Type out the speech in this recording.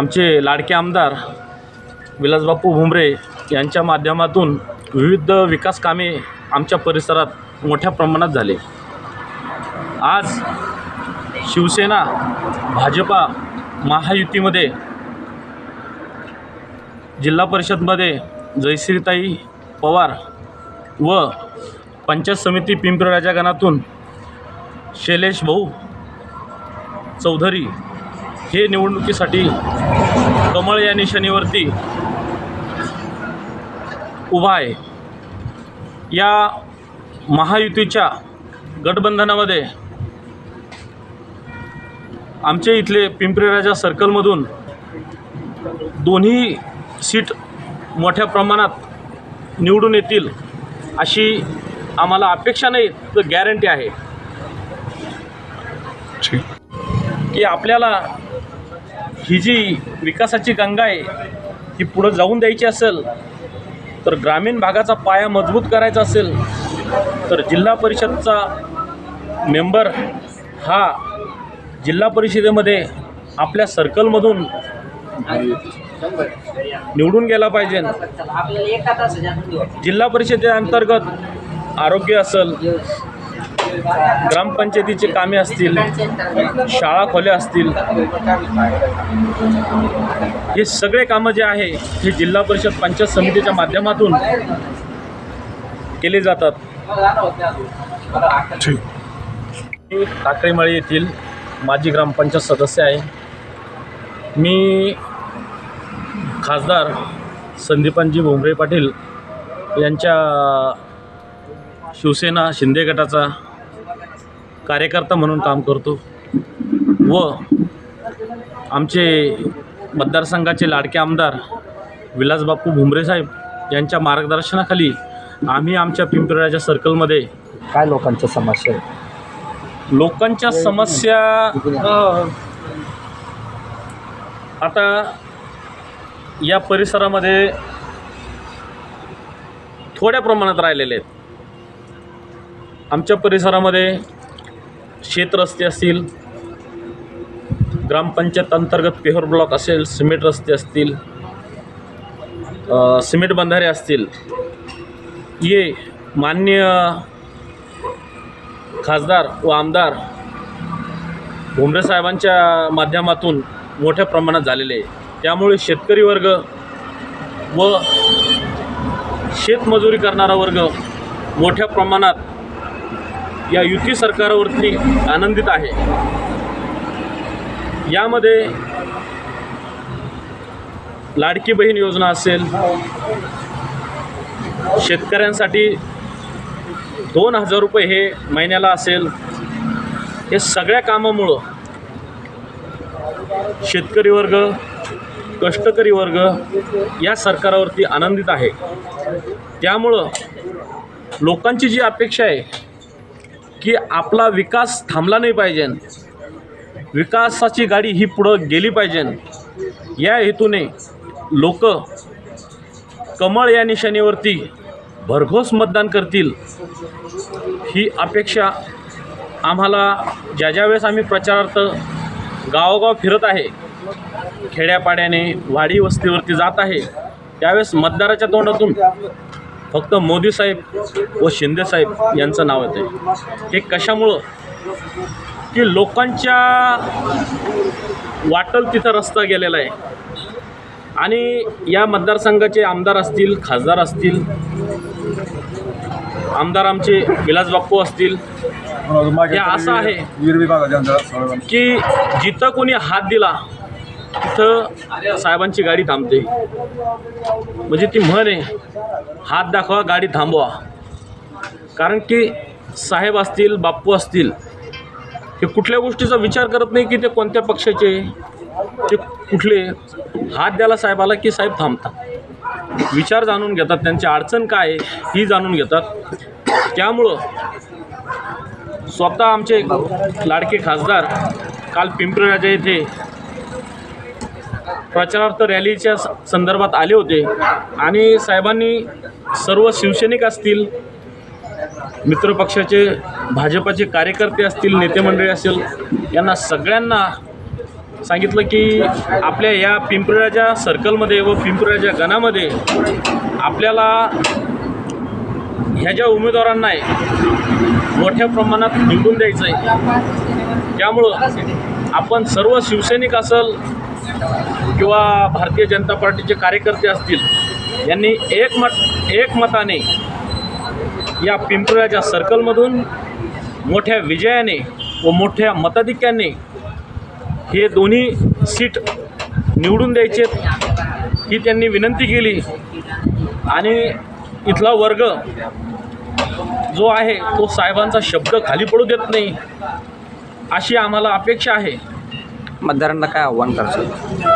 आमचे लाडके आमदार विलासबापू भुमरे यांच्या माध्यमातून विविध विकास कामे आमच्या परिसरात मोठ्या प्रमाणात झाले। आज शिवसेना भाजपा महायुतीमध्ये जिल्हा परिषदमध्ये जयश्रीताई पवार व पंचायत समिती पिंपरी राजा गणातून शैलेश भाऊ चौधरी हे निवडणुकीसाठी कमळ या निशाणीवरती उभा आहे। या महायुतीच्या गठबंधनामध्ये आमचे इथले पिंपरी राजा सर्कलमधून दोन्ही सीट मोठ्या प्रमाणात निवडून येतील अशी आम्हाला अपेक्षा नाही तर गॅरंटी आहे की आपल्याला ही जी विकासाची गंगा आहे ही पुढे जाऊन द्यायची असेल तर ग्रामीण भागाचा पाया मजबूत करायचा असेल तर जिल्हा परिषदचा मेंबर हा जिल्हा परिषदेमध्ये आपल्या सर्कलमधून निवडून गेला पाहिजे। जिल्हा परिषदेअंतर्गत आरोग्य असेल, ग्रामपंचायतीचे कामे असतील, शाळा खोल्या असतील, हे सगळे कामं जे आहे हे जिल्हा परिषद पंचायत समितीच्या माध्यमातून केले जातात। मी टाकळीमाळी येथील माजी ग्रामपंचायत सदस्य आहे। मी खासदार संदीपानजी भुमरे पाटील यांच्या शिवसेना शिंदे गटाचा कार्यकर्ता म्हणून काम करतो व आमचे मतदारसंघाचे लाडके आमदार विलासबापू भुमरे साहेब यांच्या मार्गदर्शनाखाली आम्ही आमच्या पिंपरी राजा सर्कलमध्ये काय लोकांच्या समस्या आहेत? लोकांच्या समस्या आता या परिसरामध्ये थोड्या प्रमाणात राहिलेले आहेत। आमच्या परिसरामध्ये शेतरस्ते असतील, ग्रामपंचायत अंतर्गत पेहोर ब्लॉक असेल, सिमेंट रस्ते असतील, सिमेंट बंधारे असतील, ये माननीय खासदार व आमदार भुमरे साहेबांच्या माध्यमातून मोठ्या प्रमाणात झालेले आहे। त्यामुळे शेतकरी वर्ग व शेतमजुरी करणारा वर्ग मोठ्या प्रमाणात या युती सरकारवरती आनंदित आहे। यामध्ये लाडकी बहीण योजना असेल, शेतकऱ्यांसाठी 2000 रुपये हे महिन्याला असेल, हे सगळ्या कामामुळं शेतकरी वर्ग, कष्टकरी वर्ग या सरकारावरती आनंदित आहे। त्यामुळं लोकांची जी अपेक्षा आहे की आपला विकास थांबला नाही पाहिजे, विकासाची गाडी ही पुढं गेली पाहिजे, या हेतूने लोक कमळ या निशाणीवरती भरघोस मतदान करतील ही अपेक्षा आम्हाला ज्या वेळेस आम्ही प्रचारार्थ गावोगाव फिरत आहे, खेड्यापाड्याने वाडी वस्तीवरती जात आहे, त्यावेळेस मतदाराच्या तोंडातून फक्त मोदी साहेब व शिंदे साहेब यांचं नाव येते। हे कशामुळं की लोकांच्या वाटल तिथं रस्ता गेलेला आहे आणि या मतदारसंघाचे आमदार असतील, खासदार असतील, आमदार आमचे विलासबापू असतील, हे असं आहे की जिथं कोणी हात दिला तिथं साहेबांची गाडी थांबते। म्हणजे ती म्हण आहे, हात दाखवा गाडी थांबवा। कारण की साहेब असतील, बाप्पू असतील, हे कुठल्या गोष्टीचा विचार करत नाही की ते कोणत्या पक्षाचे, ते कुठले, हात द्यायला साहेबाला की साहेब थांबतात, विचार जाणून घेतात, त्यांची अडचण काय आहे ही जाणून घेतात। त्यामुळं स्वतः आमचे लाडके खासदार काल पिंपरी राजा येथे प्रचारार्थ रॅलीच्या संदर्भात आले होते आणि साहेबांनी सर्व शिवसैनिक असतील, मित्रपक्षाचे भाजपाचे कार्यकर्ते असतील, नेते मंडळी असेल, यांना सगळ्यांना सांगितलं की आपल्या या पिंपळाच्या सर्कलमध्ये व पिंपळाच्या गणामध्ये आपल्याला ह्या ज्या उमेदवारांना आहे मोठ्या प्रमाणात निवडून द्यायचं आहे. त्यामुळं आपण सर्व शिवसैनिक असेल किंवा भारतीय जनता पार्टीचे कार्यकर्ते असतील यांनी एकमताने या पिंपळाच्या सर्कलमधून मोठ्या विजयाने व मोठ्या मताधिक्याने हे दोन्ही सीट निवडून द्यायचे ही त्यांनी विनंती केली. आणि इथला वर्ग जो आहे तो साहेबांचा शब्द खाली पडू देत नाही अशी आम्हाला अपेक्षा आहे. मतदारांना काय आव्हान करायचं?